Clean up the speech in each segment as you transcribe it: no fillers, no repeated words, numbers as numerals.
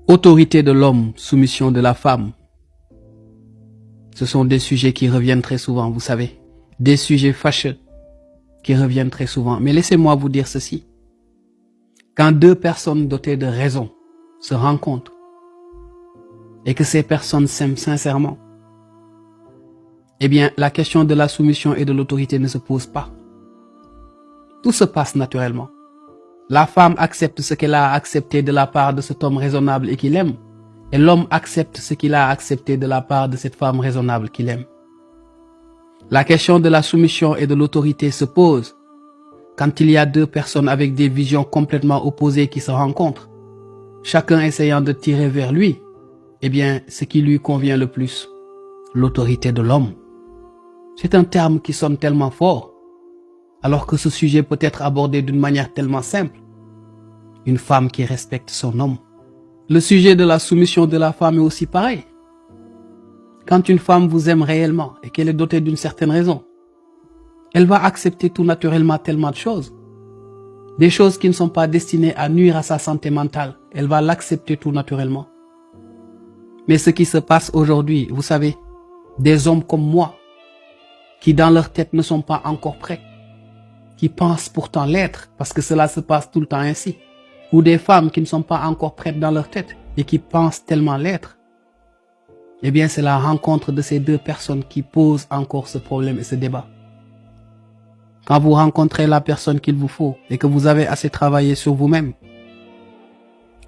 Autorité de l'homme, soumission de la femme. Ce sont des sujets qui reviennent très souvent, vous savez. Des sujets fâcheux qui reviennent très souvent. Mais laissez-moi vous dire ceci. Quand deux personnes dotées de raison se rencontrent et que ces personnes s'aiment sincèrement, eh bien, la question de la soumission et de l'autorité ne se pose pas. Tout se passe naturellement. La femme accepte ce qu'elle a accepté de la part de cet homme raisonnable et qu'il aime. Et l'homme accepte ce qu'il a accepté de la part de cette femme raisonnable qu'il aime. La question de la soumission et de l'autorité se pose quand il y a deux personnes avec des visions complètement opposées qui se rencontrent, chacun essayant de tirer vers lui, eh bien, ce qui lui convient le plus, l'autorité de l'homme. C'est un terme qui sonne tellement fort, alors que ce sujet peut être abordé d'une manière tellement simple. Une femme qui respecte son homme. Le sujet de la soumission de la femme est aussi pareil. Quand une femme vous aime réellement et qu'elle est dotée d'une certaine raison, elle va accepter tout naturellement tellement de choses. Des choses qui ne sont pas destinées à nuire à sa santé mentale. Elle va l'accepter tout naturellement. Mais ce qui se passe aujourd'hui, vous savez, des hommes comme moi, qui dans leur tête ne sont pas encore prêts, qui pensent pourtant l'être, parce que cela se passe tout le temps ainsi, ou des femmes qui ne sont pas encore prêtes dans leur tête et qui pensent tellement l'être, eh bien c'est la rencontre de ces deux personnes qui pose encore ce problème et ce débat. Quand vous rencontrez la personne qu'il vous faut et que vous avez assez travaillé sur vous-même,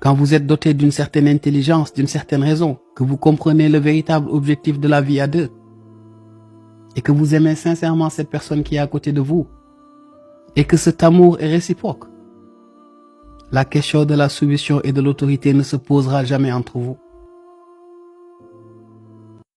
quand vous êtes doté d'une certaine intelligence, d'une certaine raison, que vous comprenez le véritable objectif de la vie à deux, et que vous aimez sincèrement cette personne qui est à côté de vous, et que cet amour est réciproque, la question de la soumission et de l'autorité ne se posera jamais entre vous.